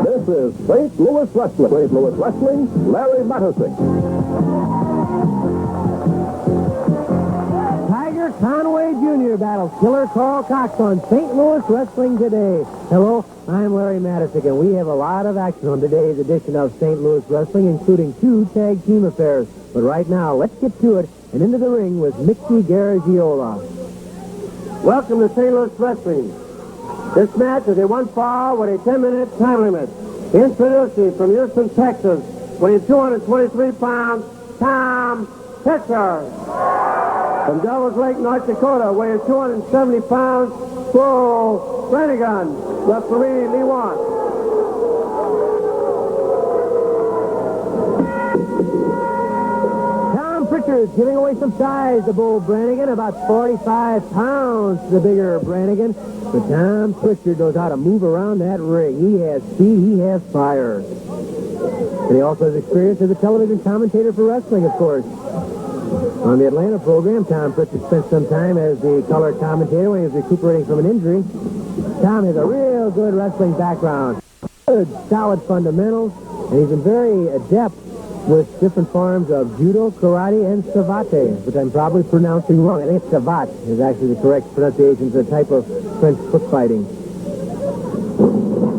This is St. Louis Wrestling. St. Louis Wrestling, Larry Mattersick. Tiger Conway Jr. battles Killer Carl Cox on St. Louis Wrestling today. Hello, I'm Larry Mattersick, and we have a lot of action on today's edition of St. Louis Wrestling, including 2 tag team affairs. But right now, let's get to it and into the ring with Mickey Garagiola. Welcome to St. Louis Wrestling. This match is a one-fall with a 10-minute time limit. Introducing from Houston, Texas, weighing 223 pounds, Tom Pritchard. From Devils Lake, North Dakota, weighing 270 pounds, Bull Branigan. Referee Lee Wan. Tom Pritchard giving away some size to Bull Branigan, about 45 pounds to the bigger Branigan. But Tom Pritchard knows how to move around that ring. He has speed, he has fire. And he also has experience as a television commentator for wrestling, of course. On the Atlanta program, Tom Pritchard spent some time as the color commentator when he was recuperating from an injury. Tom has a real good wrestling background. Good, solid fundamentals, and he's been very adept with different forms of judo, karate, and savate, which I'm probably pronouncing wrong. I think it's savate is actually the correct pronunciation. It's a type of French foot fighting.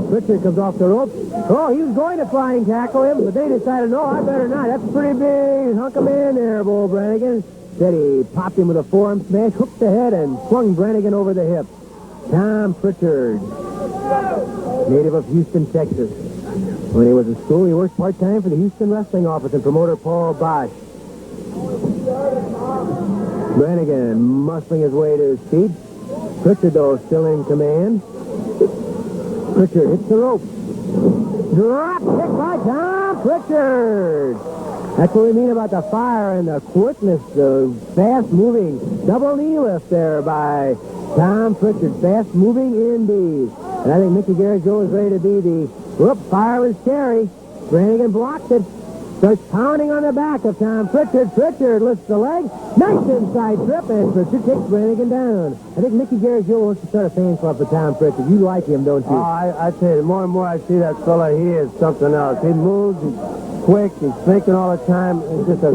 Pritchard comes off the ropes. Oh, he was going to flying tackle him, but they decided, no, I better not. That's a pretty big hunk of man there, Bull Branigan. Said he popped him with a forearm smash, hooked the head, and swung Branigan over the hip. Tom Pritchard, native of Houston, Texas. When he was in school, he worked part-time for the Houston Wrestling Office and promoter Paul Bosch. Branigan muscling his way to his feet. Pritchard, though, still in command. Pritchard hits the rope. Drop kick by Tom Pritchard. That's what we mean about the fire and the quickness, the fast-moving double knee lift there by Tom Pritchard. Fast-moving indeed. And I think Mickey Garagiola is ready to be the fire was scary. Branigan blocked it. Starts pounding on the back of Tom Pritchard. Pritchard lifts the leg. Nice inside trip, and Pritchard takes Branigan down. I think Mickey Garagiola wants to start a fan club for Tom Pritchard. You like him, don't you? Oh, I tell you, more and more I see that fella, he is something else. He moves, he's quick, he's thinking all the time. He's just a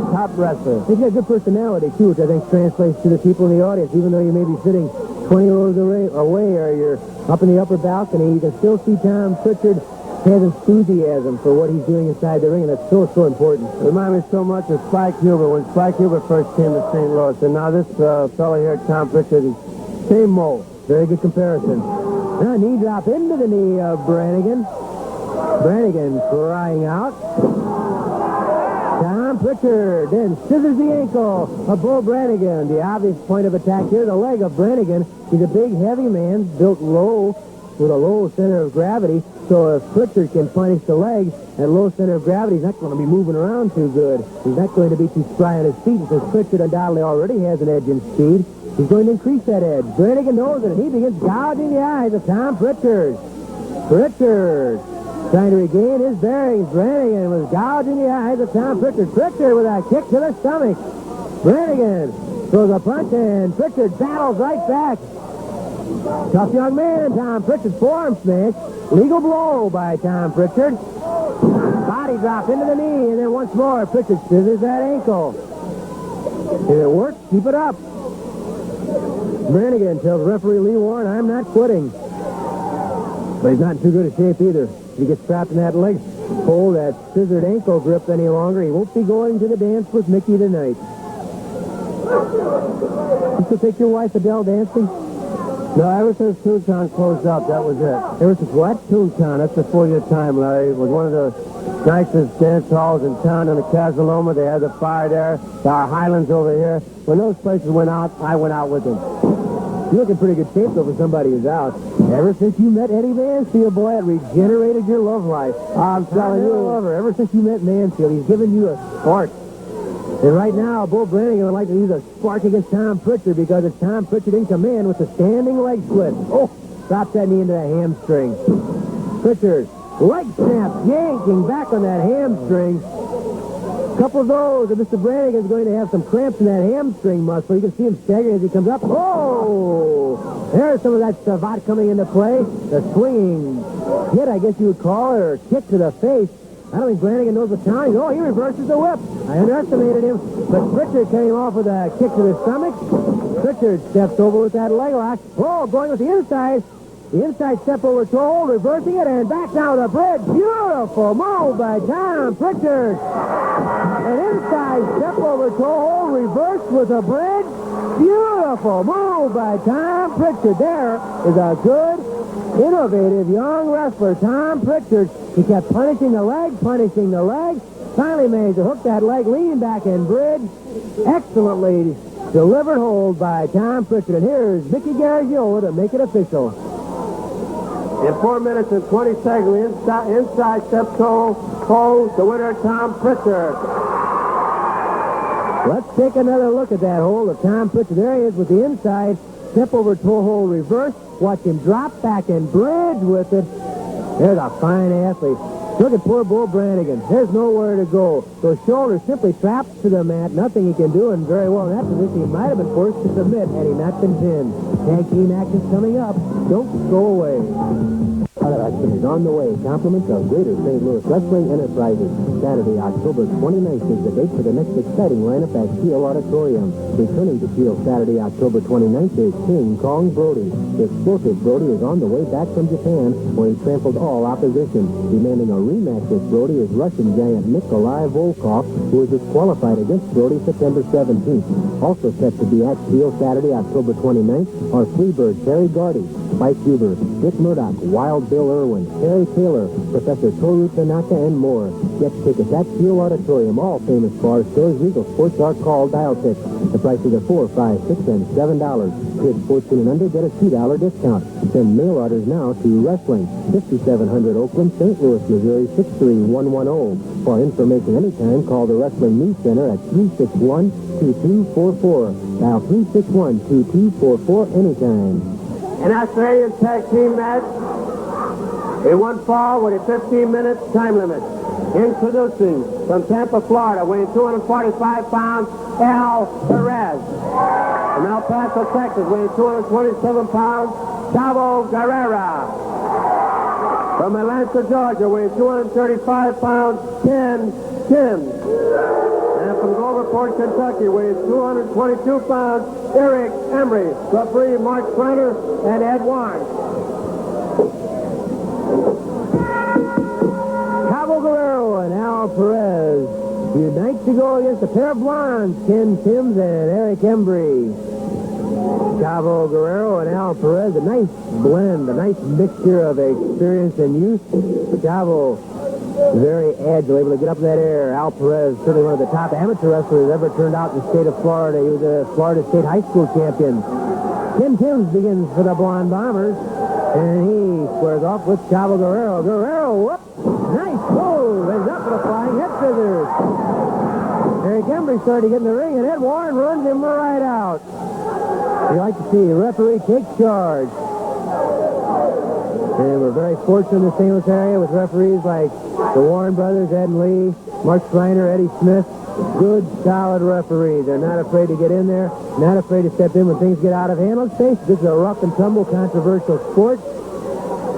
top wrestler. He's got a good personality, too, which I think translates to the people in the audience. Even though you may be sitting 20 rows away or you're up in the upper balcony, you can still see Tom Pritchard has enthusiasm for what he's doing inside the ring, and that's so, so important. It reminds me so much of Spike Huber when Spike Huber first came to St. Louis. And now this fellow here, Tom Pritchard, is same mold. Very good comparison. Now, knee drop into the knee of Branigan. Branigan crying out. Tom Pritchard then scissors the ankle of Bull Branigan. The obvious point of attack here, the leg of Branigan. He's a big, heavy man, built low, with a low center of gravity. So if Pritchard can punish the leg at low center of gravity, he's not going to be moving around too good. He's not going to be too spry on his feet, since Pritchard undoubtedly already has an edge in speed. He's going to increase that edge. Branigan knows it, and he begins gouging the eyes of Tom Pritchard. Pritchard trying to regain his bearings. Branigan was gouging the eyes of Tom Pritchard. Pritchard with a kick to the stomach. Branigan throws a punch, and Pritchard battles right back. Tough young man, Tom Pritchard. Forearm smash. Legal blow by Tom Pritchard. Body drop into the knee, and then once more, Pritchard scissors that ankle. If it works, keep it up. Branigan tells referee Lee Warren, I'm not quitting. But he's not in too good a shape either. If he gets trapped in that leg hold, that scissored ankle grip any longer, he won't be going to the dance with Mickey tonight. You still take your wife Adele dancing? No, ever since Toontown closed up, that was it. Ever since what? Toontown, that's before your time, Larry. It was one of the nicest dance halls in town in the Casaloma. They had the fire there. There are Highlands over here. When those places went out, I went out with them. You're looking pretty good shape, though, for somebody who's out. Ever since you met Eddie Mansfield, boy, it regenerated your love life. I'm telling you. Ever since you met Mansfield, he's given you a spark. And right now, Bull Branigan would like to use a spark against Tom Pritchard because it's Tom Pritchard in command with the standing leg split. Oh, drops that knee into the hamstring. Pritchard, leg snap, yanking back on that hamstring. Couple of those, and Mr. Branigan's going to have some cramps in that hamstring muscle. You can see him staggering as he comes up. Oh! There's some of that savate coming into play. The swinging hit, I guess you would call it, or kick to the face. I don't think Branigan knows the time. Oh, he reverses the whip. I underestimated him, but Pritchard came off with a kick to the stomach. Pritchard steps over with that leg lock. Oh, going with the inside. The inside step over toe hold, reversing it, and back down the bridge. Beautiful move by Tom Pritchard. An inside step over toe hold, reversed with a bridge. Beautiful move by Tom Pritchard. There is a good, innovative young wrestler, Tom Pritchard. He kept punishing the leg. Finally managed to hook that leg, leaning back and bridge. Excellently delivered hold by Tom Pritchard. And here's Mickey Garagiola to make it official. In 4 minutes and 20 seconds, inside step toe hold, the winner, Tom Pritchard. Let's take another look at that hold of Tom Pritchard. There he is with the inside step over toe hold reverse. Watch him drop back and bridge with it. There's a fine athlete. Look at poor Bull Branigan. There's nowhere to go. Those shoulders simply trapped to the mat. Nothing he can do, and very well in that position he might have been forced to submit had he not been pinned. Tag team action's coming up. Don't go away. Other action is on the way. Compliments of Greater St. Louis Wrestling Enterprises. Saturday, October 29th is the date for the next exciting lineup at Kiel Auditorium. Returning to Kiel Saturday, October 29th is King Kong Brody. The explosive Brody is on the way back from Japan, where he trampled all opposition. Demanding a rematch with Brody is Russian giant Nikolai Volkoff, who was disqualified against Brody September 17th. Also set to be at Kiel Saturday, October 29th are Freebird Terry Gardy, Spike Huber, Dick Murdoch, Wild Bill Irwin, Terry Taylor, Professor Toru Tanaka, and more. Get tickets at Kiel Auditorium. All famous bar stores, legal sports are called dial picks. The prices are $4, $5, $6, and $7. Kids 14 and under get a $2 discount. Send mail orders now to Wrestling, 5700 Oakland, St. Louis, Missouri, 63110. For information anytime, call the Wrestling News Center at 361-2244. Dial 361-2244 anytime. An Australian tag team match in one fall with a 15-minute time limit. Introducing from Tampa, Florida, weighing 245 pounds, Al Perez. From El Paso, Texas, weighing 227 pounds, Chavo Guerrero. From Atlanta, Georgia, weighing 235 pounds, Timbs. And from Gulfport, Kentucky, weighing 222 pounds, Embry. Referee Mark Schreiner and Ed Warren. Chavo Guerrero and Al Perez unite to go against a pair of blondes, Ken Timbs and Eric Embry. Chavo Guerrero and Al Perez, a nice blend, a nice mixture of experience and youth. Chavo, very agile, able to get up in that air. Al Perez, certainly one of the top amateur wrestlers ever turned out in the state of Florida. He was a Florida State high school champion. Ken Timbs begins for the Blonde Bombers, and he squares off with Chavo Guerrero. Guerrero, whoop! Nice move! Ends up with a flying head scissors. Eric Embry started to get in the ring, and Ed Warren runs him right out. You like to see the referee take charge. And we're very fortunate in the St. Louis area with referees like the Warren brothers, Ed and Lee, Mark Schreiner, Eddie Smith. Good, solid referees. They're not afraid to get in there, not afraid to step in when things get out of hand. Let's face it, this is a rough and tumble, controversial sport.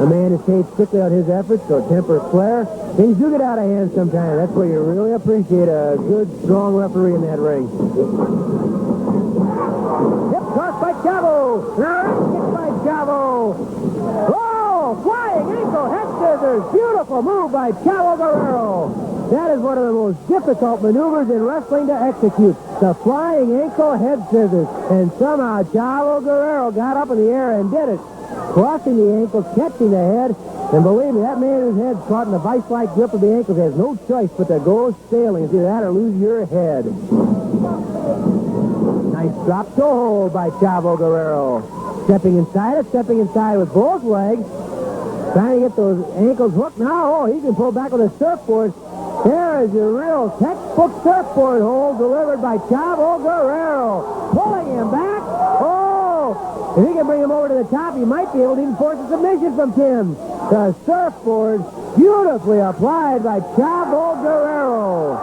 A man is paid strictly on his efforts, so temper, flair. Things do get out of hand sometimes. That's where you really appreciate a good, strong referee in that ring. Hip toss by Chavo. Now kick by Chavo. Oh, flying ankle head scissors. Beautiful move by Chavo Guerrero. That is one of the most difficult maneuvers in wrestling to execute. The flying ankle head scissors. And somehow Chavo Guerrero got up in the air and did it. Crossing the ankle, catching the head. And believe me, that man whose head's caught in the vice-like grip of the ankles has no choice but to go sailing. It's either that or lose your head. Nice drop toe hold by Chavo Guerrero. Stepping inside with both legs. Trying to get those ankles hooked. Now, he can pull back with a surfboard. There is your real textbook surfboard hold delivered by Chavo Guerrero. Pulling him back. Oh! If he can bring him over to the top, he might be able to even force a submission from Timbs. The surfboard beautifully applied by Chavo Guerrero.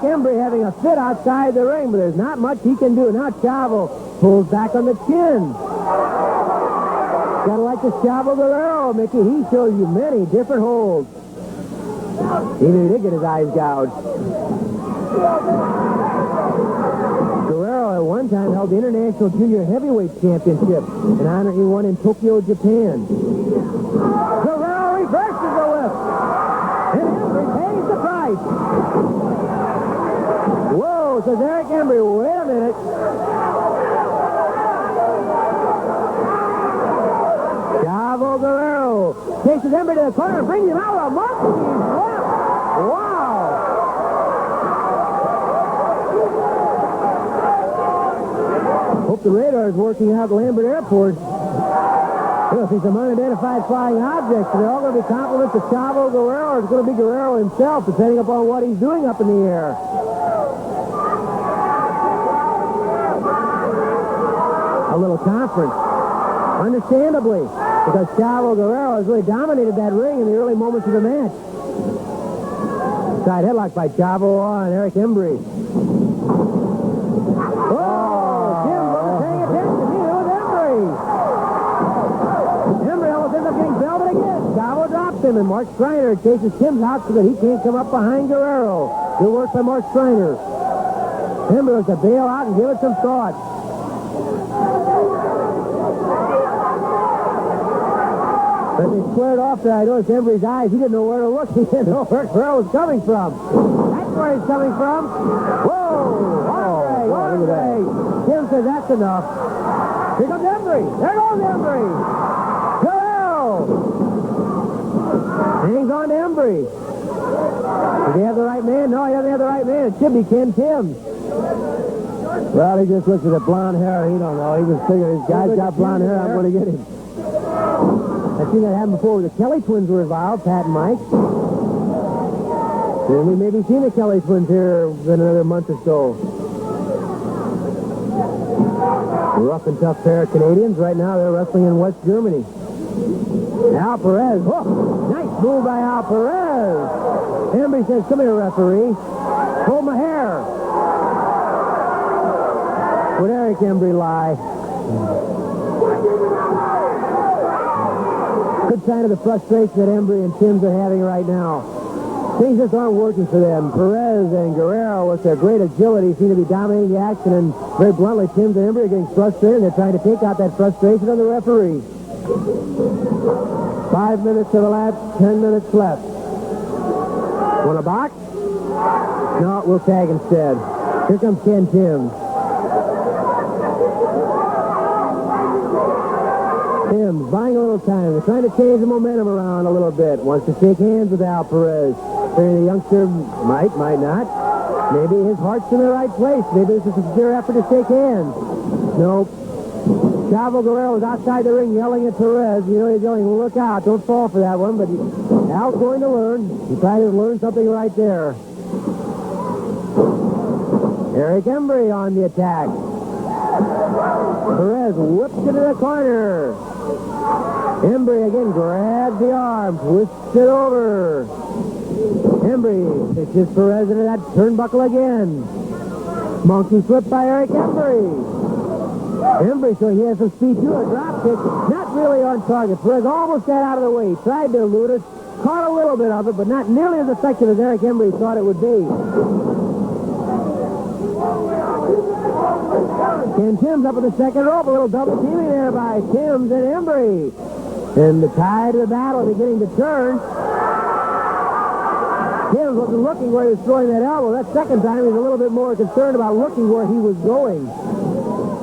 Eric Embry having a fit outside the ring, but there's not much he can do. Now Chavo pulls back on the chin. Gotta like the Chavo Guerrero, Mickey. He shows you many different holds. Either he did get his eyes gouged. Guerrero at one time held the International Junior Heavyweight Championship, an honor he won in Tokyo, Japan. Guerrero reverses the whip, and Embry pays the price. Whoa, says Eric Embry, wait a minute. Chavo Guerrero chases Embry to the corner and brings him out of a monkey's whip. Wow. Hope the radar is working out at Lambert Airport. We'll see some unidentified flying objects. They're all going to be compliments of Chavo Guerrero. It's going to be Guerrero himself, depending upon what he's doing up in the air. A little conference. Understandably, because Chavo Guerrero has really dominated that ring in the early moments of the match. Side headlock by Chavo on Eric Embry. And Mark Schreiner chases Timbs out so that he can't come up behind Guerrero. Good work by Mark Schreiner. Embry was to bail out and give it some thought. But they squared off there. I noticed Embry's eyes. He didn't know where to look. He didn't know where Guerrero was coming from. That's where he's coming from. Whoa! Andre! Tim says that's enough. Here comes Embry. There goes Embry. Guerrero! Hangs on to Embry. Does he have the right man? No, he doesn't have the right man. It should be Ken Timbs. Well, he just looks at the blonde hair. He don't know. He was figuring, this guy's got blonde hair. I'm going to get him. I've seen that happen before. The Kelly twins were involved, Pat and Mike. And we maybe see the Kelly twins here in another month or so. Rough and tough pair of Canadians. Right now, they're wrestling in West Germany. Al Perez. Oh, nice move by Al Perez. Embry says, come here, referee. Pull my hair. Would Eric Embry lie? Good sign of the frustration that Embry and Timbs are having right now. Things just aren't working for them. Perez and Guerrero, with their great agility, seem to be dominating the action, and very bluntly, Timbs and Embry are getting frustrated. They're trying to take out that frustration on the referee. 5 minutes to the last, 10 minutes left. Want a box? No, we'll tag instead. Here comes Ken Timbs. Timbs buying a little time. They're trying to change the momentum around a little bit. Wants to shake hands with Al Perez. Figuring the youngster might not. Maybe his heart's in the right place. Maybe this is a sincere effort to shake hands. Nope. Chavo Guerrero was outside the ring yelling at Perez. You know, he's yelling, look out, don't fall for that one. But Al's going to learn. He probably learned something right there. Eric Embry on the attack. Perez whips it to the corner. Embry again grabs the arm, twists it over. Embry pitches Perez into that turnbuckle again. Monkey flip by Eric Embry. Embry, so he has some speed to a drop kick. Not really on target. Perez almost got out of the way. Tried to elude it. Caught a little bit of it, but not nearly as effective as Eric Embry thought it would be. Ken Timbs up in the second rope. A little double teaming there by Timbs and Embry. And the tide of the battle beginning to turn. Timbs wasn't looking where he was throwing that elbow. That second time, he was a little bit more concerned about looking where he was going.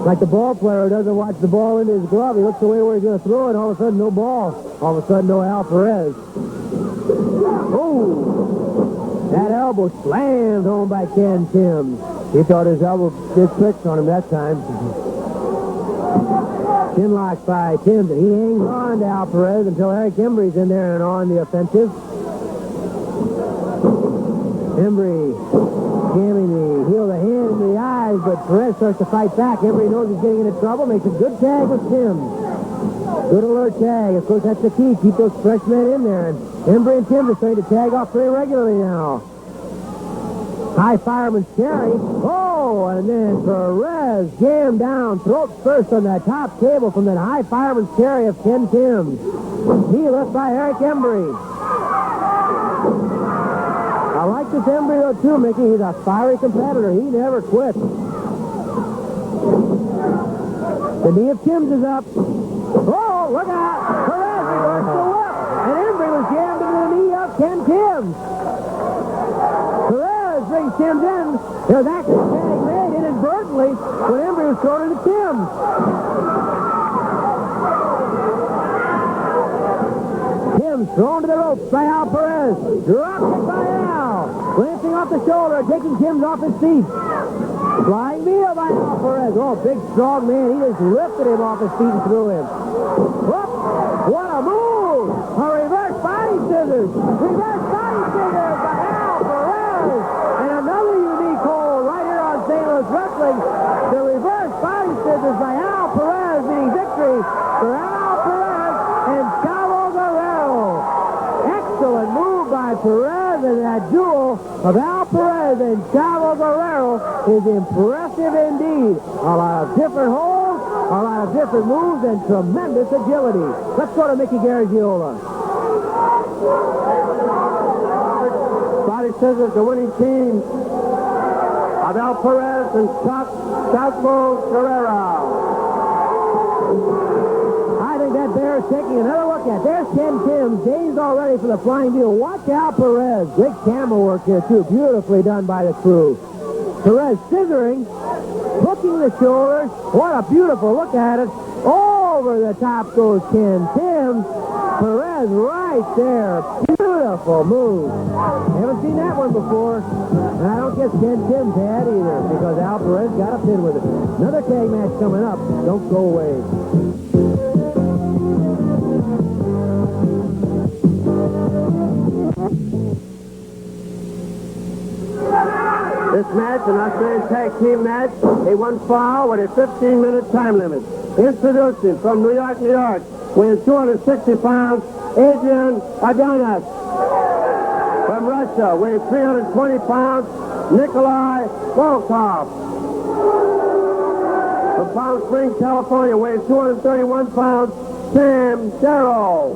Like the ball player who doesn't watch the ball into his glove. He looks away where he's going to throw it, and all of a sudden, no ball. All of a sudden, no Al Perez. Oh! That elbow slammed home by Ken Timbs. He thought his elbow did tricks on him that time. Chin lock by Timbs, and he hangs on to Al Perez until Eric Embry's in there and on the offensive. Embry jamming the heel of the hand into the eyes, but Perez starts to fight back. Embry knows he's getting into trouble, makes a good tag with Timbs. Good alert tag. Of course, that's the key. Keep those freshmen in there. And Embry and Timbs are starting to tag off pretty regularly now. high fireman's carry. Oh, and then Perez jammed down throat first on that top table from that high fireman's carry of Ken Timbs. Knee left by Eric Embry. I like this Embry, though, too, Mickey. He's a fiery competitor. He never quits. The knee of Timbs is up. Oh, look out. Perez reversed the whip. And Embry was jammed into the knee of Ken Timbs. Perez brings Timbs in. There's actually a tag made inadvertently when Embry was thrown into Timbs. Timbs thrown to the ropes by Al Perez. Dropped it by Al. Glancing off the shoulder, taking Timbs off his feet. Flying knee by Al Perez. Oh, big, strong man. He just lifted him off his feet and threw him. Whoop! What a move! A reverse body scissors. Reverse body scissors by Al Perez. And another unique hold right here on St. Louis Wrestling. The reverse body scissors by Al Perez, meaning victory for Al Perez and Chavo Guerrero. Excellent move by Perez, and that duel of Al Perez and Chavo Guerrero is impressive indeed. A lot of different holds, a lot of different moves, and tremendous agility. Let's go to Mickey Garagiola. Body scissors, the winning team of Al Perez and Chavo Guerrero. I think that bear is taking another look at. There's Ken Timbs, dazed already for the flying deal. Watch Al Perez. Great camera work here, too. Beautifully done by the crew. Perez scissoring, hooking the shoulders. What a beautiful look at it. Over the top goes Ken Timbs. Perez right there. Beautiful move. Haven't seen that one before. And I don't guess Ken Timbs had either, because Al Perez got a pin with it. Another tag match coming up. Don't go away. This match, an Australian tag team match, a one fall with a 15-minute time limit. Introducing from New York, New York, weighing 260 pounds, Adrian Adonis. From Russia, weighing 320 pounds, Nikolai Volkoff. From Palm Springs, California, weighing 231 pounds, Darro.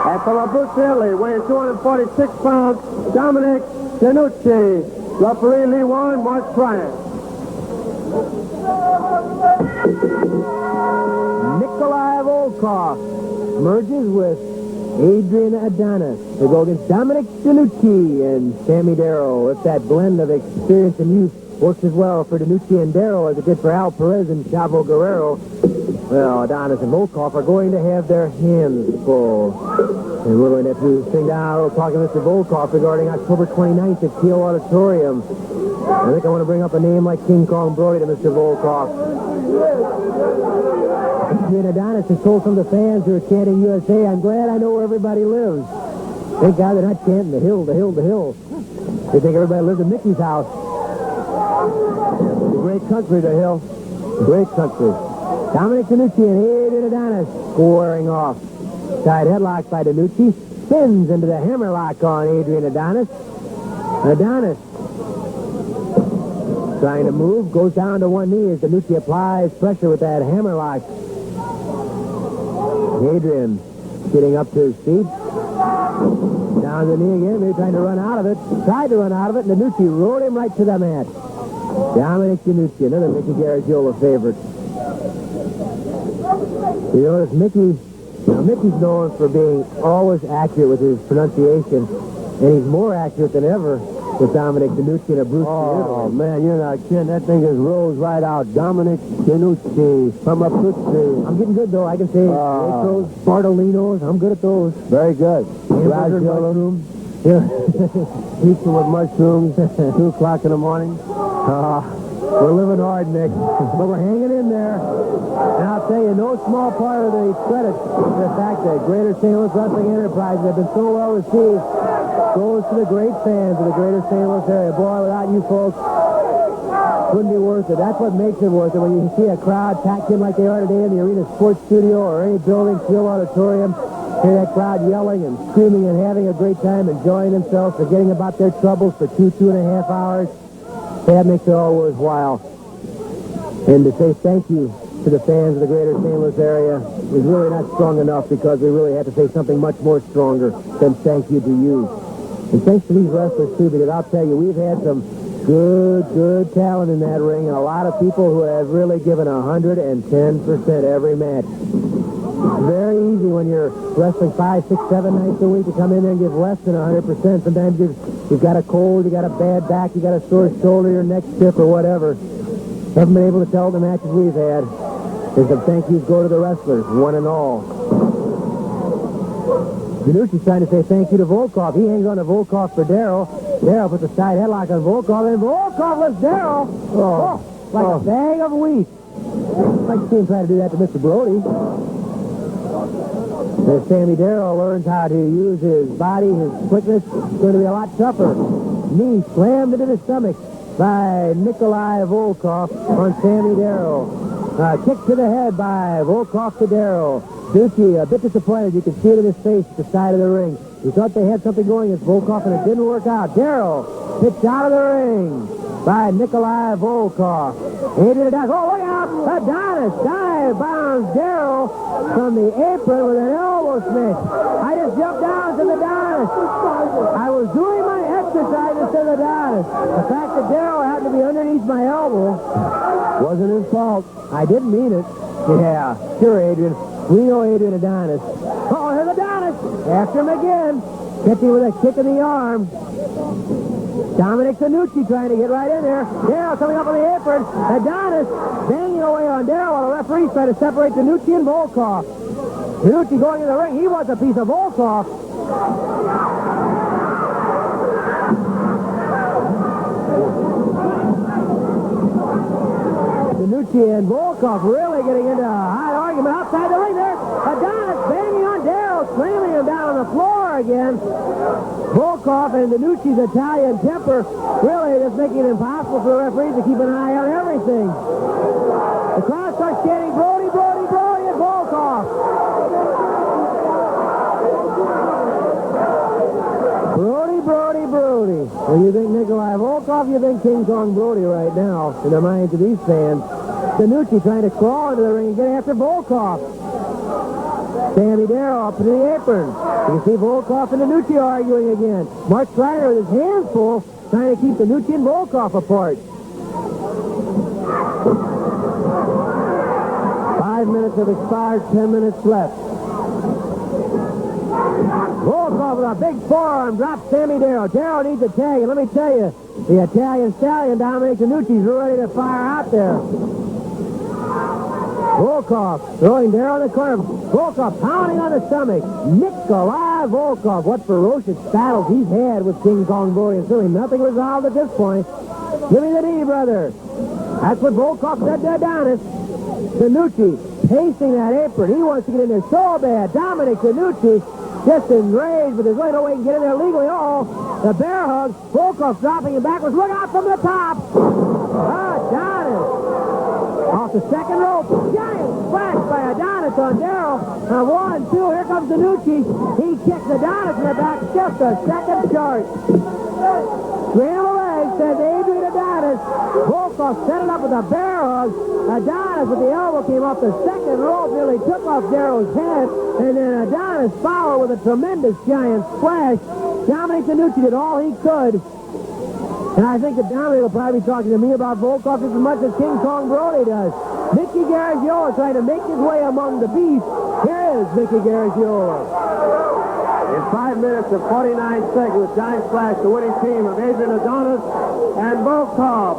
And from Abruzzo, Italy, weighing 246 pounds, Domenic Denucci. Referee Lee Warren, Mark Bryant. Nikolai Volkoff merges with Adrian Adonis to go against Domenic Denucci and Sammy Darro. If that blend of experience and youth works as well for Denucci and Darro as it did for Al Perez and Chavo Guerrero, well, Adonis and Volkoff are going to have their hands full. And we're going to have to sing down. We'll talk to Mr. Volkoff regarding October 29th at Kiel Auditorium. I think I want to bring up a name like King Kong Brody to Mr. Volkoff. Adrian Adonis has told some of the fans who are chanting USA, I'm glad I know where everybody lives. Thank God they're not chanting the hill, the hill, the hill. They think everybody lives in Mickey's house. It's a great country, the hill. Great country. Domenic Denucci and Adrian Adonis squaring off. Side headlock by Denucci. Spins into the hammerlock on Adrian Adonis. Adonis trying to move. Goes down to one knee as Denucci applies pressure with that hammerlock. Adrian getting up to his feet. Down to the knee again. Maybe trying to run out of it. Tried to run out of it. And Denucci rode him right to the mat. Domenic Denucci, another Mickey Garagiola favorite. You notice Mickey's known for being always accurate with his pronunciation, and he's more accurate than ever with Domenic Denucci and Abruzzo. Oh, man, you're not kidding. That thing just rolls right out. Domenic Denucci from Abruzzo. I'm getting good, though. I can say Pietros, Bartolinos. I'm good at those. Very good. Hamburger mushrooms. Yeah. Pizza with mushrooms, 2 o'clock in the morning. We're living hard, Nick, but we're hanging in there. And I'll tell you, no small part of the credit to the fact that Greater St. Louis Wrestling Enterprises have been so well received goes to the great fans of the Greater St. Louis area. Boy, without you folks, wouldn't be worth it. That's what makes it worth it. When you see a crowd packed in like they are today in the Arena Sports Studio or any building, Kiel Auditorium, hear that crowd yelling and screaming and having a great time, enjoying themselves, forgetting about their troubles for 2.5 hours. That makes it all worthwhile. And to say thank you to the fans of the greater St. Louis area is really not strong enough, because we really have to say something much more stronger than thank you to you. And thanks to these wrestlers, too, because I'll tell you, we've had some good talent in that ring, and a lot of people who have really given 110% every match. It's very easy when you're wrestling 5, 6, 7 nights a week to come in there and give less than 100%. Sometimes you've got a cold, you got a bad back, you got a sore shoulder, your neck stiff, or whatever. Haven't been able to tell the matches we've had. And some thank yous go to the wrestlers, one and all. Denucci's trying to say thank you to Volkoff. He hangs on to Volkoff for Darro. Darro puts a side headlock on Volkoff, and Volkoff lets Darro like a bag of wheat. I'd like to see him try to do that to Mr. Brody. As Sammy Darro learns how to use his body, his quickness, it's going to be a lot tougher. Knee slammed into the stomach by Nikolai Volkoff on Sammy Darro. Kick to the head by Volkoff to Darro. Denucci a bit disappointed. You can see it in his face at the side of the ring. He thought they had something going against Volkoff, and it didn't work out. Darro pitched out of the ring by Nikolai Volkoff. Adrian Adonis. Oh, look out! Adonis dive bombs Darro from the apron with an elbow smash. I just jumped down to the Adonis. I was doing my exercise instead of Adonis. The fact that Darro happened to be underneath my elbow wasn't his fault. I didn't mean it. Yeah, sure, Adrian. We know Adrian Adonis. Oh, here's Adonis. After him again. Catching with a kick in the arm. Domenic Denucci trying to get right in there. Darro coming up on the apron. Adonis banging away on Darro while the referee's trying to separate Denucci and Volkoff. Denucci going in the ring. He wants a piece of Volkoff. Denucci and Volkoff really getting into a hot argument outside the ring there. Adonis banging on Darro, slamming him down on the floor again. Volkoff and Denucci's Italian temper really just making it impossible for the referees to keep an eye on everything. The crowd starts chanting, Brody, Brody, Brody, and Volkoff. Brody, Brody, Brody. Well, you think Nikolai Volkoff, you think King Kong Brody right now, in the minds of these fans. Denucci trying to crawl into the ring and get after Volkoff. Sammy Darro up to the apron. You can see Volkoff and Denucci arguing again. Mark Strider with his hands full, trying to keep Denucci and Volkoff apart. 5 minutes have expired, 10 minutes left. Volkoff with a big forearm drops Sammy Darro. Darro needs a tag, and let me tell you, the Italian stallion Domenic Denucci's ready to fire out there. Volkoff throwing Darro in the corner. Volkoff pounding on the stomach. Nikolai Volkoff. What ferocious battles he's had with King Kong Brody, and certainly nothing resolved at this point. Give me the knee, brother. That's what Volkoff said to Adonis. Denucci pacing that apron. He wants to get in there so bad. Domenic Denucci just enraged, but there's really no way he can get in there legally. Oh, the bear hug. Volkoff dropping him backwards. Look out from the top. Adonis. Off the second rope. Giant splash by Adonis on Darro. Now 1, 2, here comes Denucci. He kicks Adonis in the back. Just a second short. Scramble leg, says Adrian Adonis. Volkoff set it up with a bear hug. Adonis with the elbow came off the second rope, nearly took off Darro's head, and then Adonis followed with a tremendous giant splash. Domenic Denucci did all he could. And I think that Dominic will probably be talking to me about Volkoff just as much as King Kong Brody does. Mickey Garagiola trying to make his way among the beasts. Here is Mickey Garagiola. In 5 minutes and 49 seconds, giant splash, the winning team of Adrian Adonis and Volkoff.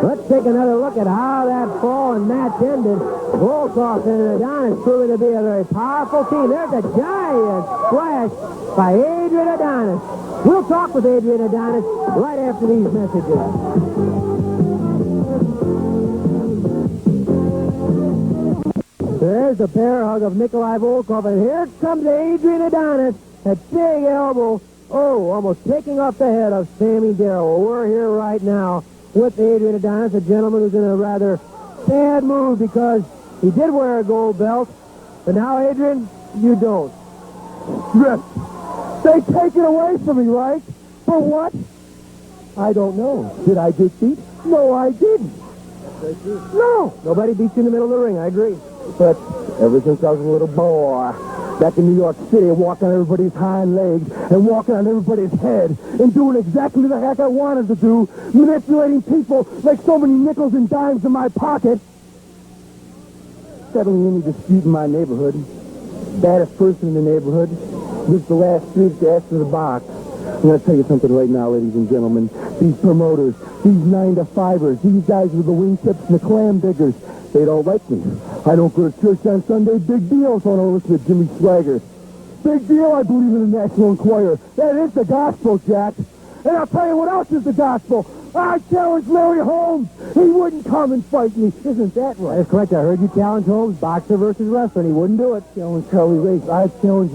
Let's take another look at how that fall and match ended. Volkoff and Adonis proving to be a very powerful team. There's a giant splash by Adrian Adonis. We'll talk with Adrian Adonis right after these messages. There's the bear hug of Nikolai Volkoff, and here comes Adrian Adonis. That big elbow. Oh, almost taking off the head of Sammy Darro. We're here right now with Adrian Adonis, a gentleman who's in a rather bad mood because he did wear a gold belt, but now, Adrian, you don't. Yes. They take it away from me, right? For what? I don't know. Did I get beat? No, I didn't. No! Nobody beat you in the middle of the ring, I agree. But ever since I was a little boy, back in New York City, walking on everybody's hind legs and walking on everybody's head and doing exactly the heck I wanted to do, manipulating people like so many nickels and dimes in my pocket, settling any dispute in my neighborhood, baddest person in the neighborhood, lives the last street after the box. I'm going to tell you something right now, ladies and gentlemen. These promoters, these 9-to-5ers, these guys with the wingtips and the clam diggers, they don't like me. I don't go to church on Sunday. Big deal, so I don't listen to Jimmy Swagger. Big deal, I believe in the National Enquirer. That is the gospel, Jack. And I'll tell you what else is the gospel. I challenged Larry Holmes. He wouldn't come and fight me. Isn't that right? That's correct. I heard you challenge Holmes, boxer versus wrestler, and he wouldn't do it. Challenge Charlie Race. I challenged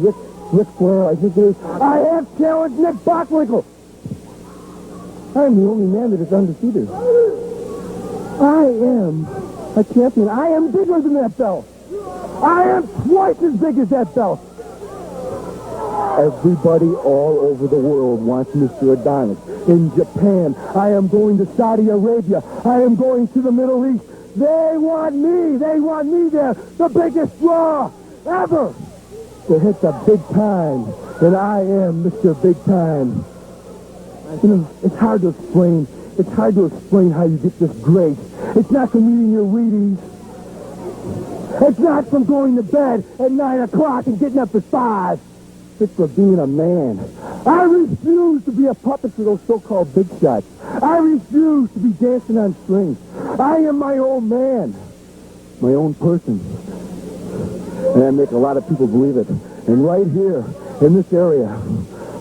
Rick Flair, I think it is. I have challenged Nick Bockwinkel. I'm the only man that is undefeated. I am a champion. I am bigger than that belt. I am twice as big as that belt. Everybody all over the world wants Mr. Adonis. In Japan, I am going to Saudi Arabia. I am going to the Middle East. They want me. They want me there. The biggest draw ever. To hit the big time, and I am Mr. Big Time. You know, it's hard to explain. It's hard to explain how you get this grace. It's not from eating your Wheaties. It's not from going to bed at 9 o'clock and getting up at 5. It's for being a man. I refuse to be a puppet for those so-called big shots. I refuse to be dancing on strings. I am my own man. My own person. And I make a lot of people believe it. And right here, in this area,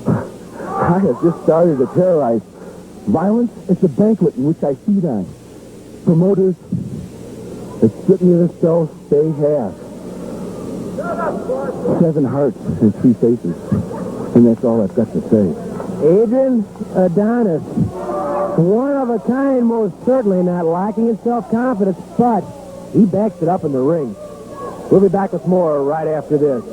I have just started to terrorize. Violence is a banquet in which I feed on. Promoters, that strip me of the self they have. 7 hearts and 3 faces. And that's all I've got to say. Adrian Adonis, one of a kind, most certainly not lacking in self-confidence, but he backs it up in the ring. We'll be back with more right after this.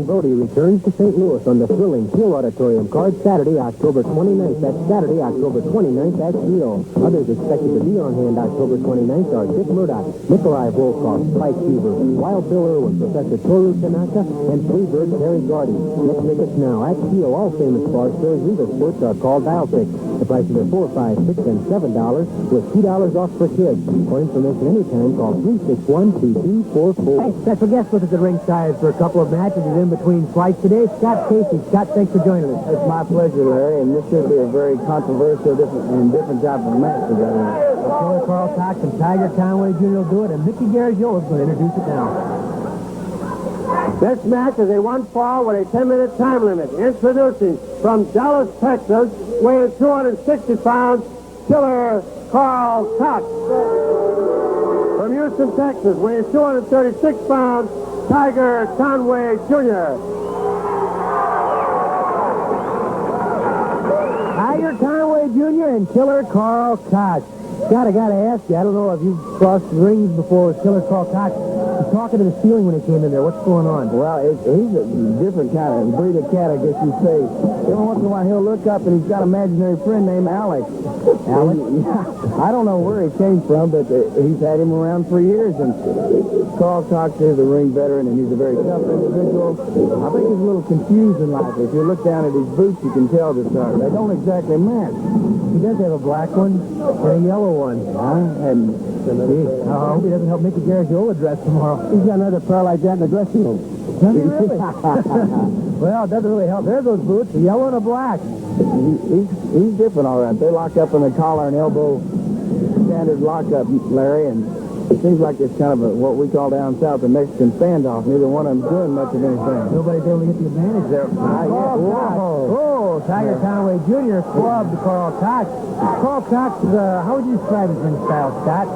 Brody returns to St. Louis on the thrilling Kiel Auditorium card Saturday, October 29th. That's Saturday, October 29th at Kiel. Others expected to be on hand October 29th are Dick Murdoch, Nikolai Volkoff, Spike Huber, Wild Bill Irwin, Professor Toru Tanaka, and Freebird Terry Gardy. Get tickets now at Kiel. All famous bar stores and sports are called dial picks. The prices are $4, $5, $6, and $7 with $2 off for kids. For information anytime, call 361-2244. Hey, special guest with us at ringside for a couple of matches and in between flights today. Scott Casey. Scott, thanks for joining us. It's my pleasure, Larry, and this should be a very controversial different type of match. Killer Karl Cox and Tiger Conway Jr. will do it, and Mickey Garagiola is going to introduce it now. This match is a 1-fall with a 10-minute time limit. Introducing from Dallas, Texas, weighing 260 pounds, Killer Karl Cox. From Houston, Texas, weighing 236 pounds, Tiger Conway Jr. Tiger Conway Jr. and Killer Karl Cox. God, I gotta ask you, I don't know if you've crossed rings before with Killer Karl Cox. He's talking to the ceiling when he came in there. What's going on? Well, he's a different kind of breed of cat, I guess you'd say. Every once in a while he'll look up and he's got an imaginary friend named Alex. Alex? Yeah. I don't know where he came from, but he's had him around for years. And Karl Cox is a ring veteran, and he's a very tough individual. I think he's a little confused in life. If you look down at his boots, you can tell that they don't exactly match. He does have a black one and a yellow one. And I hope he doesn't help Mickey Garagiola dress tomorrow. He's got another pair like that in the dressing room. Does he really? Well, it doesn't really help. There's those boots, a yellow and a black. He's different, all right. They lock up in the collar and elbow, standard lockup, Larry, and it seems like it's kind of what we call down south a Mexican standoff. Neither one of them's doing much of anything. Nobody's able to get the advantage there. Oh, Tiger Conway Jr. clubbed Karl Cox. Karl Cox, how would you describe his ring style, Scott?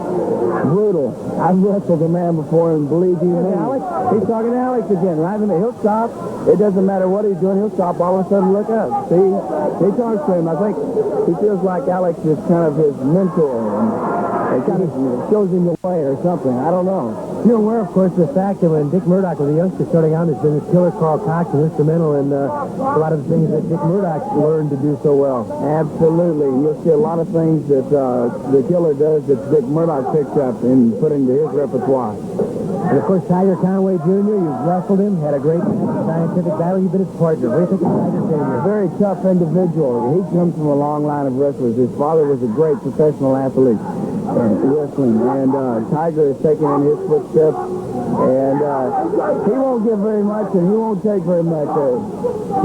Brutal. I've wrestled a man before, and believe you me. Alex? He's talking to Alex again, right? He'll stop. It doesn't matter what he's doing. He'll stop all of a sudden look up. See? He talks to him. I think he feels like Alex is kind of his mentor. It kind of shows him the way or something. I don't know. You're aware, of course, of the fact that when Dick Murdoch was a youngster starting out in this business, Killer Karl Cox was instrumental in a lot of the things that Dick Murdoch learned to do so well. Absolutely. You'll see a lot of things that the Killer does that Dick Murdoch picks up and put into his repertoire. And, of course, Tiger Conway Jr., you've wrestled him, had a great scientific battle. You've been his partner. What do you think of Tiger Jr.? Very tough individual. He comes from a long line of wrestlers. His father was a great professional athlete in wrestling. And Tiger is taking in his footsteps. And he won't give very much, and he won't take very much.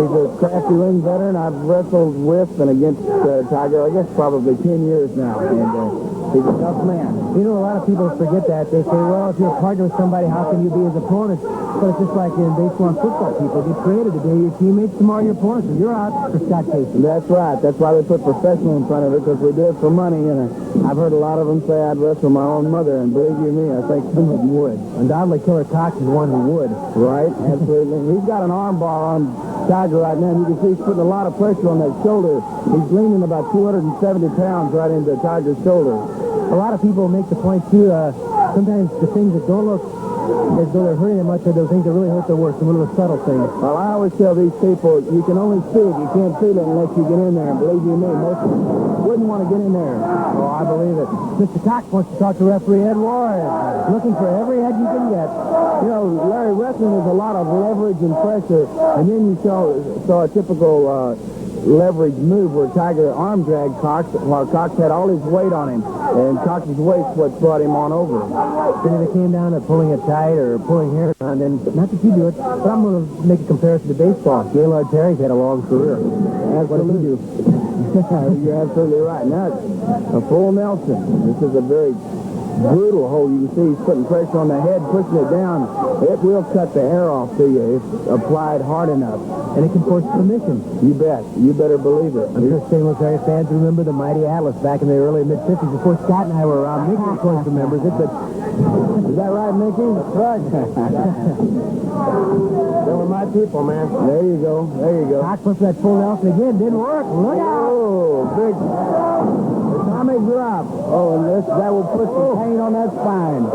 He's a crafty ring veteran. I've wrestled with and against Tiger, I guess, probably 10 years now. And he's a tough man. You know, a lot of people forget that. They say, well, if you're a partner with somebody, how can you be his opponent? But it's just like in baseball and football. People get created today. Your teammates, tomorrow your opponents. And you're out for Scott Casey. That's right. That's why they put professional in front of it, because we do it for money. And I've heard a lot of them say I'd wrestle my own mother, and believe you me, I think some of them would. Undoubtedly, Killer Cox is one who would. Right, absolutely. He's got an arm bar on Tiger right now, and you can see he's putting a lot of pressure on that shoulder. He's leaning about 270 pounds right into Tiger's shoulder. A lot of people make the point, too, sometimes the things that don't look as though they're hurting them much are those things that really hurt the worst, some of the subtle things. Well, I always tell these people, you can only see it, you can't feel it unless you get in there. And believe you me, most of them wouldn't want to get in there. Oh, I believe it. Mr. Cox wants to talk to referee Ed Warren, looking for every head you can get. You know, Larry, wrestling is a lot of leverage and pressure, and then you saw a typical leverage move where Tiger arm dragged Cox while Cox had all his weight on him, and Cox's weight's what brought him on over. Then if it came down to pulling it tight or pulling hair on, then not that you do it, but I'm going to make a comparison to baseball. Gaylord Perry's had a long career. That's what he do. You're absolutely right. Now a full Nelson. This is a very brutal hold. You can see he's putting pressure on the head, pushing it down. It will cut the hair off to you if applied hard enough. And it can force submission. You bet. You better believe it. I'm sure St. Louis area fans remember the mighty Atlas back in the early mid-50s. Of course, Scott and I were around. Mickey, of course, remembers it, but is that right, Mickey? That's right. They were my people, man. There you go. There you go. Cox went for that full Nelson again. Didn't work. Look out. Oh, big atomic drop. Oh, and that will put some pain on that spine.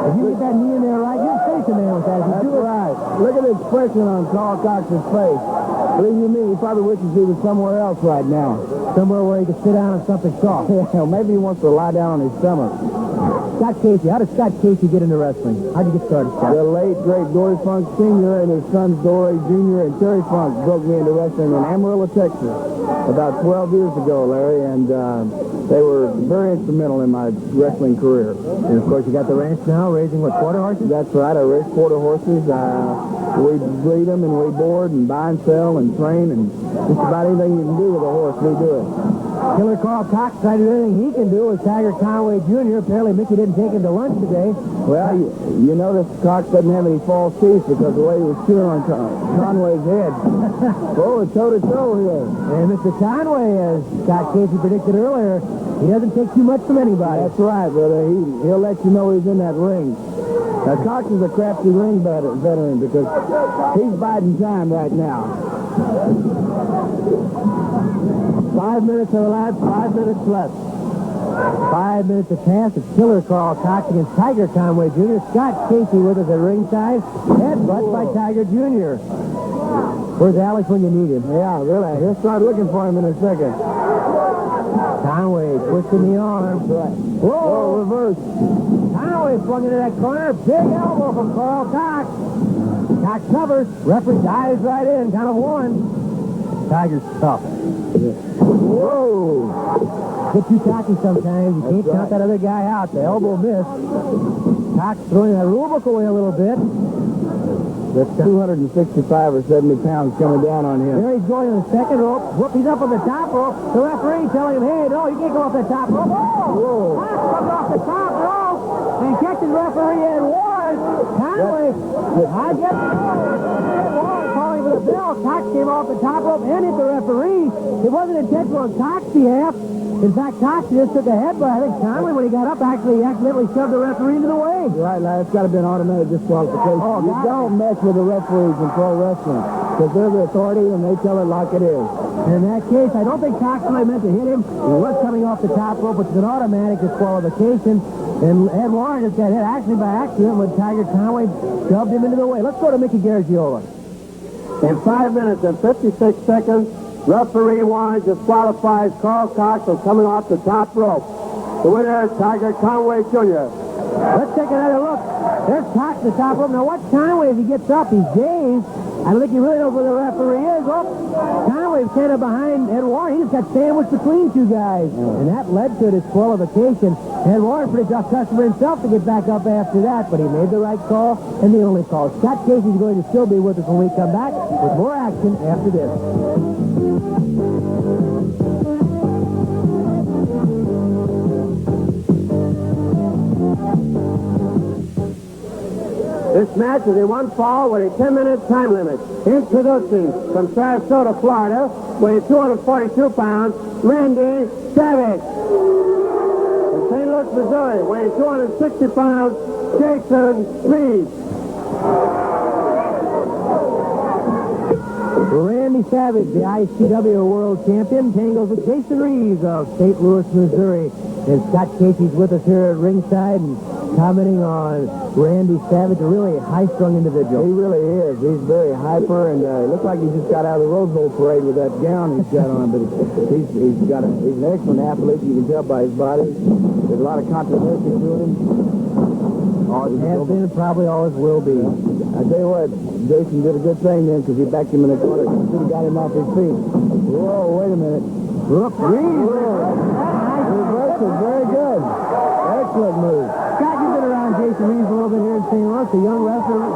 If you get that knee in there right, you're facing there with that. That's right. Look at the expression on Karl Cox's face. Believe you me, he probably wishes he was somewhere else right now. Somewhere where he could sit down on something soft. Yeah, maybe he wants to lie down on his stomach. Scott Casey. How did Scott Casey get into wrestling? How'd you get started, Scott? The late, great Dory Funk Sr. and his sons Dory Jr. and Terry Funk broke me into wrestling in Amarillo, Texas about 12 years ago, Larry, and they were very instrumental in my wrestling career. And, of course, you got the ranch now, raising, what, quarter horses? That's right. I raise quarter horses. We breed them, and we board, and buy and sell, and train, and just about anything you can do with a horse, we do it. Killer Karl Cox tried to do anything he can do with Tiger Conway Jr. Apparently, Mickey didn't take him to lunch today. Well, you notice Cox doesn't have any false teeth because the way he was chewing on Conway's head. Oh, toe-to-toe here. And Mr. Conway, as Scott Casey predicted earlier, he doesn't take too much from anybody. That's right, brother. He'll let you know he's in that ring. Now, Cox is a crafty ring veteran because he's biding time right now. 5 minutes of the last 5 minutes left. 5 minutes have passed. It's Killer Karl Cox against Tiger Conway Jr. Scott Casey with us at ringside. Headbutt by Tiger Jr. Where's Alex when you need him? Yeah, really. He'll start looking for him in a second. Conway twisting the arm. Right. Whoa, reverse. Conway swung into that corner. Big elbow from Karl Cox. Cox covers. Referee dives right in. Count of one. Tiger's tough. Whoa. Get too cocky sometimes. You can't count that other guy out. The elbow missed. Cox throwing that rule book away a little bit. That's 265 or 70 pounds coming down on him. There he's going on the second rope. Whoop, he's up on the top rope. The referee telling him, hey, no, you can't go off the top rope. Whoa! Cox comes off the top rope and catches referee Ed Warren. Conway, I guess Ed Warren calling for the bell. Cox came off the top rope and hit the referee. It wasn't intentional on Cox's behalf. In fact, Cox just took a headbutt. I think Conway, when he got up, actually accidentally shoved the referee into the way. Right, lad. It's got to be an automatic disqualification. Oh, you don't mess with the referees in pro wrestling. because they're the authority and they tell it like it is. In that case, I don't think Conway meant to hit him. He was coming off the top rope, which is an automatic disqualification. And Ed Warren just got hit actually by accident when Tiger Conway shoved him into the way. Let's go to Mickey Garagiola. In 5 minutes and 56 seconds, referee Warren disqualifies Karl Cox from coming off the top rope. The winner is Tiger Conway Jr. Let's take another look. There's Cox at the top rope. Now, watch Conway as he gets up. He's dazed. I don't think he really knows where the referee is. Oh, Conway's kind of behind Ed Warren. He just got sandwiched between two guys. And that led to a disqualification. Ed Warren, pretty tough customer himself to get back up after that, but he made the right call and the only call. Scott Casey's going to still be with us when we come back with more action after this. This match is a one fall with a 10-minute time limit. Introducing from Sarasota, Florida, weighing 242 pounds, Randy Savage. From St. Louis, Missouri, weighing 260 pounds, Jason Reeves. Randy Savage, the ICW World Champion, tangles with Jason Reeves of St. Louis, Missouri. And Scott Casey's with us here at ringside and commenting on Randy Savage, a really high-strung individual. He really is. He's very hyper, and it looks like he just got out of the Rose Bowl parade with that gown he's got on. But he's an excellent athlete. You can tell by his body. There's a lot of controversy to him. Always has been, probably always will be. I tell you what, Jason did a good thing then because he backed him in the corner. He should have got him off his feet. Whoa, wait a minute. Look, Reeves. Reverse is very good. Excellent move. Scott, you've been around Jason Reeves a little bit here in St. Louis, a young wrestler.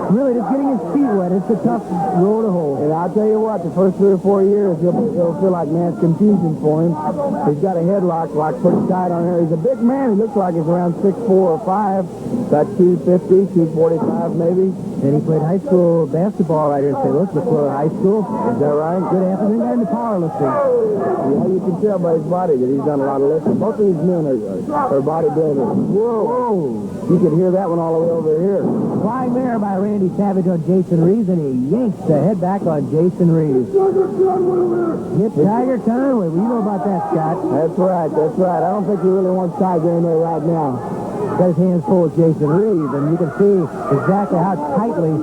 Really, just getting his feet wet. It's a tough road to hold. And I'll tell you what, the first 3 or 4 years, it'll feel like mass confusion for him. He's got a headlock locked pretty tight on here. He's a big man. He looks like he's around 6'4" or 5. About 250, 245 maybe. And he played high school basketball right here in St. Louis, McClure High School. Is that right? Good athlete. Then got into powerlifting. Yeah, you can tell by his body that he's done a lot of lifting. Both of these men are bodybuilders. Whoa! You can hear that one all the way over here. Flying there by Randy Savage on Jason Reeves, and he yanks the head back on Jason Reeves. Hit Tiger Conway. Well, you know about that, Scott. That's right, that's right. I don't think he really wants Tiger in there right now. Got his hands full with Jason Reeves, and you can see exactly how tightly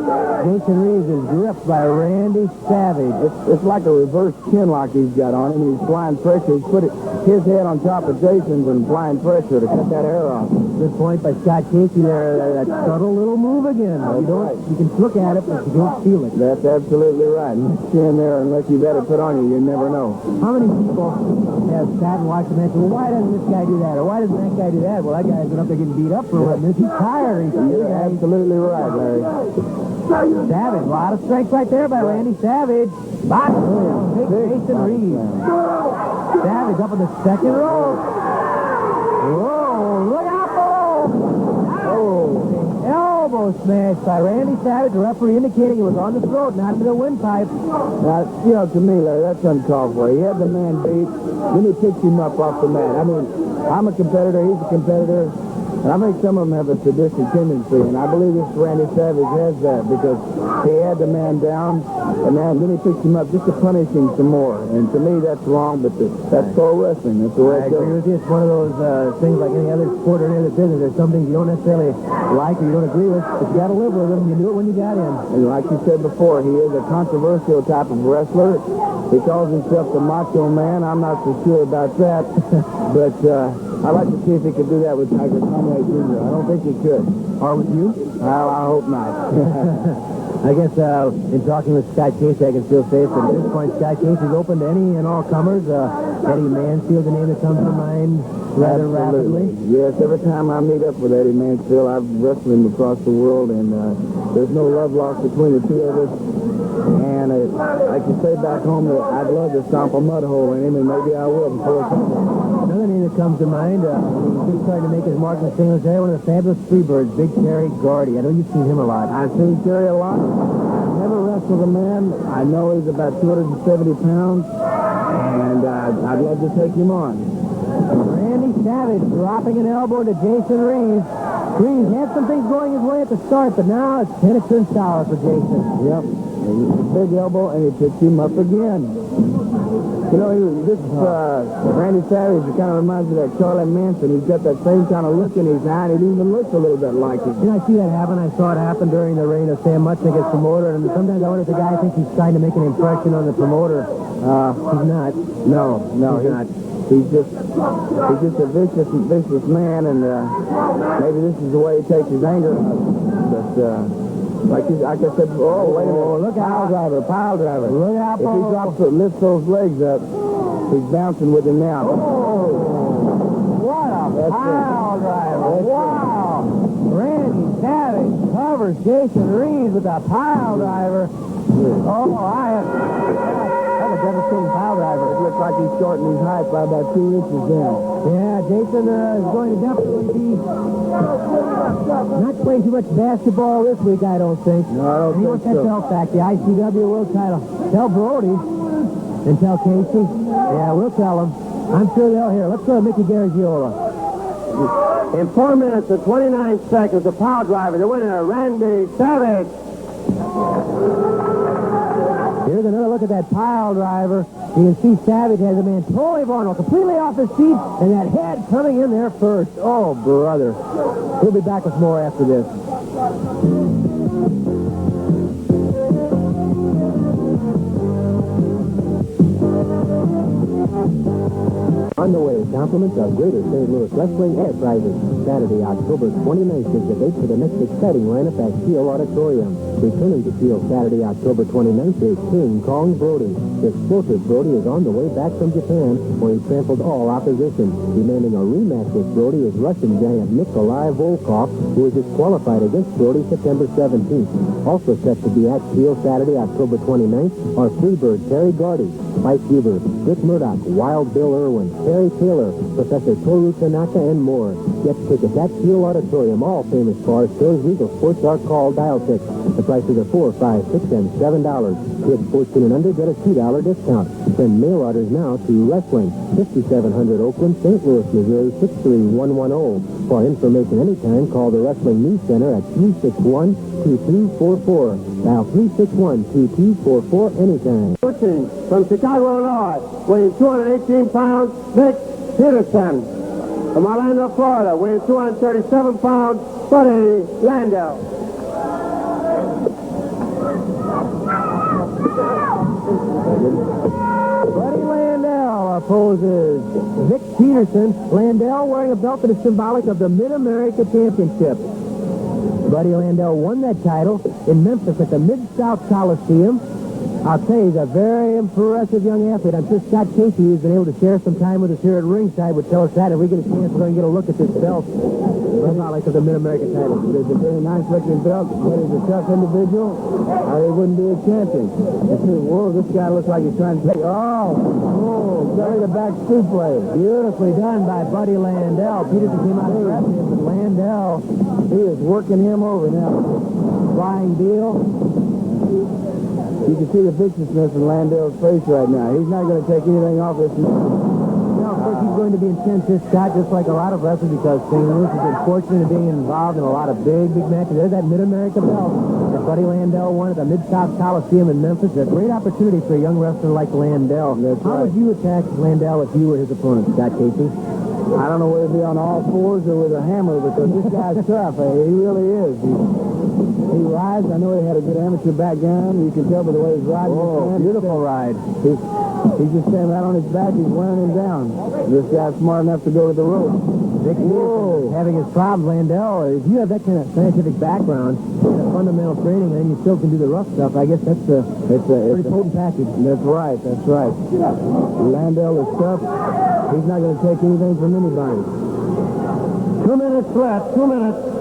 Jason Reeves is gripped by Randy Savage. It's like a reverse chin lock he's got on him. He's applying pressure. He's put his head on top of Jason's and applying pressure to cut that hair off. Good point by Scott Casey there. That subtle little move again. You can look at it, but you don't feel it. That's absolutely right. You stand there unless you've had it put on you, you never know. How many people have sat and watched the match? Well, why doesn't this guy do that? Or why doesn't that guy do that? Well, that guy's been up there getting beat up for a minute. He's tired. You're absolutely right, Larry. Savage. A lot of strength right there by Randy Savage. Big Jason Reeves. Savage up in the second row. Whoa, look out below. Elbow smash by Randy Savage. The referee indicating it was on the throat, not in the windpipe. Now, to me, Larry, that's uncalled for. He had the man beat, then he picked him up off the mat. I mean, I'm a competitor, he's a competitor. And I think some of them have a sadistic tendency, and I believe this Randy Savage has that because he had the man down, and then he picked him up just to punish him some more. And to me, that's wrong, but that's pro wrestling. That's the way it goes. I agree with you. It's one of those things like any other sport or any other business. There's some things you don't necessarily like or you don't agree with, but you got to live with them. You do it when you got in. And like you said before, he is a controversial type of wrestler. He calls himself the Macho Man. I'm not so sure about that, but I'd like to see if he could do that with Tiger Conway Jr. I don't think he could. Or with you? Well, I hope not. I guess in talking with Scott Casey, I can still say that at this point, Scott Casey's open to any and all comers. Eddie Mansfield's a name that comes to mind rather rapidly. Yes, every time I meet up with Eddie Mansfield, I've wrestled him across the world, and there's no love lost between the two of us. And like you say back home, I'd love to stomp a mud hole in him, and maybe I will before it's over. Another name that comes to mind, he's starting to make his mark in the St. Louis area, one of the fabulous Freebirds, Big Terry Gordy. I know you've seen him a lot. I've seen Terry a lot. I've never wrestled a man. I know he's about 270 pounds, and I'd love to take him on. Randy Savage dropping an elbow to Jason Reeves. Reeves had some things going his way at the start, but now it's kind of turned sour for Jason. Yep. Big elbow, and he picked him up again. You know, Randy Savage kind of reminds me of that Charlie Manson. He's got that same kind of look in his eye, and it even looks a little bit like him. You know, I see that happen. I saw it happen during the reign of Sam Muchnick as promoter, and sometimes I wonder if the guy thinks he's trying to make an impression on the promoter. He's not. No, he's not. He's just a vicious man, and maybe this is the way he takes his anger out. But like I said, wait a minute. Look out. Pile driver. Look out, if he drops it, lifts those legs up, he's bouncing with him now. What a pile driver. Wow. Randy Savage covers Jason Reeves with a pile driver. That's a devastating pile driver. It looks like he's shortening his height by about 2 inches down. Yeah, Jason is going to definitely be not playing too much basketball this week, I don't think. No, I don't think so. He wants that belt back, the ICW World title. Tell Brody and tell Casey. Yeah, we'll tell them. I'm sure they'll hear. Let's go to Mickey Garagiola. In 4 minutes and 29 seconds, the pile driver, the winner, Randy Savage. Here's another look at that pile driver. You can see Savage has a man totally vulnerable, completely off his feet, and that head coming in there first. Oh, brother. We'll be back with more after this. On the way, compliments of Greater St. Louis Wrestling Enterprises. Saturday, October 29th is the date for the next exciting lineup at Teal Auditorium. Returning to Teal Saturday, October 29th is King Kong Brody. Explosive Brody is on the way back from Japan, where he trampled all opposition. Demanding a rematch with Brody is Russian giant Nikolai Volkoff, who was disqualified against Brody September 17th. Also set to be at Teal Saturday, October 29th are Freebird Terry Gardy, Spike Huber, Rick Murdoch, Wild Bill Irwin, Terry Taylor, Professor Toru Tanaka, and more. Get tickets at Teal Auditorium. All famous bars, stores, legal sports are called dial picks. The prices are $4, $5, $6, and $7. Kids 14 and under get a $2 discount. Send mail orders now to Wrestling, 5700 Oakland, St. Louis, Missouri, 63110. For information anytime, call the Wrestling News Center at 361-2244. Dial 361-2244 anytime. From Chicago, Illinois, weighing 218 pounds, Vic Peterson. From Orlando, Florida, weighing 237 pounds, Buddy Landell. Buddy Landell opposes Vic Peterson. Landell wearing a belt that is symbolic of the Mid-America Championship. Buddy Landell won that title in Memphis at the Mid-South Coliseum. I'll tell you, he's a very impressive young athlete. I'm sure Scott Casey, who's been able to share some time with us here at ringside, would tell us that. If we get a chance, we're going to get a look at this belt. Symbolic of the Mid-America title. It's a very nice-looking belt, but he's a tough individual, or he wouldn't be a champion. You see, whoa, this guy looks like he's trying to take... Carry the back suplex. Beautifully done by Buddy Landell. Peterson came out of the but Landell, he is working him over now. Flying deal. You can see the viciousness in Landell's face right now. He's not going to take anything off this man. Of course, he's going to be intense, this Scott, just like a lot of wrestlers, because St. Louis has been fortunate in being involved in a lot of big matches. There's that Mid-America belt that Buddy Landell won at the Mid-South Coliseum in Memphis. It's a great opportunity for a young wrestler like Landell. How would you attack Landell if you were his opponent, Scott Casey? I don't know whether it'd be on all fours or with a hammer, because this guy's tough. He really is. He rides. I know he had a good amateur background. You can tell by the way he's riding. Oh, beautiful ride. He's just standing right on his back. He's wearing him down. This guy's smart enough to go to the rope. Vic Peterson having his problems. Landell, if you have that kind of scientific background and a fundamental training, and you still can do the rough stuff, I guess that's a pretty potent package. That's right. Landell is tough. He's not going to take anything from anybody. 2 minutes left. 2 minutes.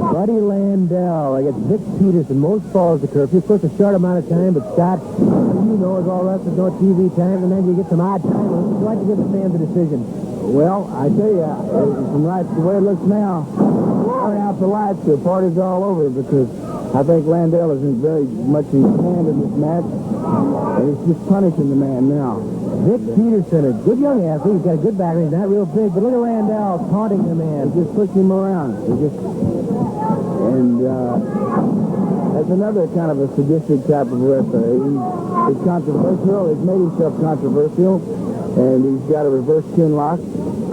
Buddy Landell against Vic Peterson. Most falls to curfew. Of course, a short amount of time, but Scott, you know, as all wrestlers know, TV time, and then you get some odd time. I'd like to give the fans a decision. Well, I tell you, from the way it looks now, turn out the lights, the party's all over, because I think Landell isn't very much in command in this match, and he's just punishing the man now. Vic Peterson, a good young athlete. He's got a good background. He's not real big, but look at Landell taunting the man. He just pushing him around. That's another kind of a sadistic type of wrestler. He's controversial. He's made himself controversial. And he's got a reverse chin lock,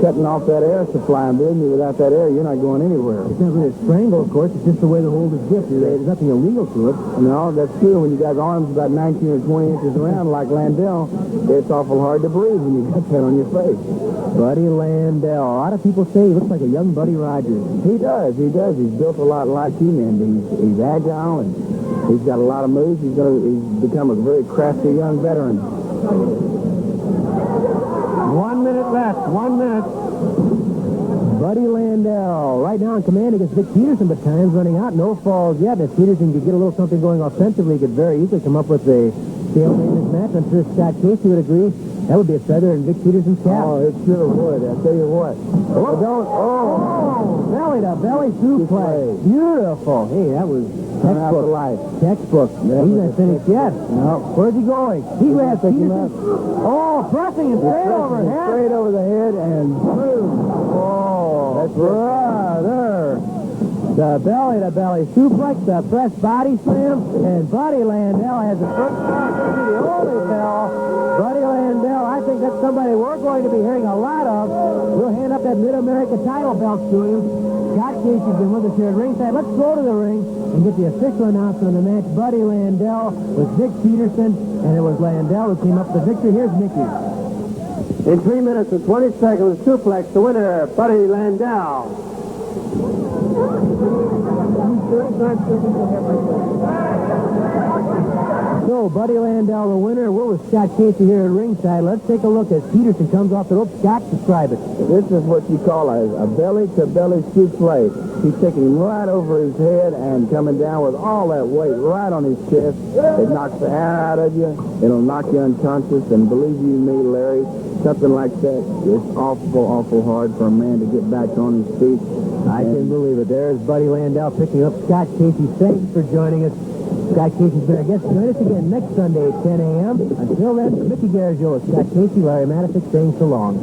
cutting off that air supply. And believe me, without that air, you're not going anywhere. It's not really a strangle, of course. It's just the way the hold is dipped. There's nothing illegal to it. No, that's true. When you got arms about 19 or 20 inches around like Landell, it's awful hard to breathe when you got that on your face. Buddy Landell. A lot of people say he looks like a young Buddy Rogers. He does. He's built a lot like T-Man. He's agile, and he's got a lot of moves. He's become a very crafty young veteran. 1 minute left. 1 minute. Buddy Landell right now in command against Vic Peterson, but time's running out. No falls yet. If Peterson could get a little something going offensively, he could very easily come up with a stalemate in this match. I'm sure Scott Casey would agree. That would be a feather in Vic Peterson's cap. Oh, it sure would. I'll tell you what. Belly to belly suplex. Beautiful. Hey, that was textbook. Textbook. He's not finished yet. No. Where's he going? He grabs Peterson. Oh, pressing him straight overhead. Straight over the head and boom. Oh, that's brother. The belly-to-belly suplex, the press body slam, and Buddy Landell has the first chance to be the only bell. Buddy Landell, I think that's somebody we're going to be hearing a lot of. We'll hand up that Mid-America title belt to him. Scott Casey's been with us here at ringside. Let's go to the ring and get the official announcement of the match. Buddy Landell with Vic Peterson, and it was Landell who came up the victor. Here's Mickey. In 3 minutes and 20 seconds, suplex, the winner, Buddy Landell. So, Buddy Landell, the winner. We're with Scott Casey here at ringside. Let's take a look as Peterson comes off the rope. Scott, describe it. This is what you call a belly-to-belly suplex. He's taking him right over his head and coming down with all that weight right on his chest. It knocks the air out of you. It'll knock you unconscious. And believe you me, Larry, something like that is awful hard for a man to get back on his feet. I can believe it. There's Buddy Landell picking up Scott Casey. Thanks for joining us. Scott Casey's been our guest. Join us again next Sunday at 10 a.m. Until then, for Mickey Garagio with Scott Casey, Larry Matisic saying so long.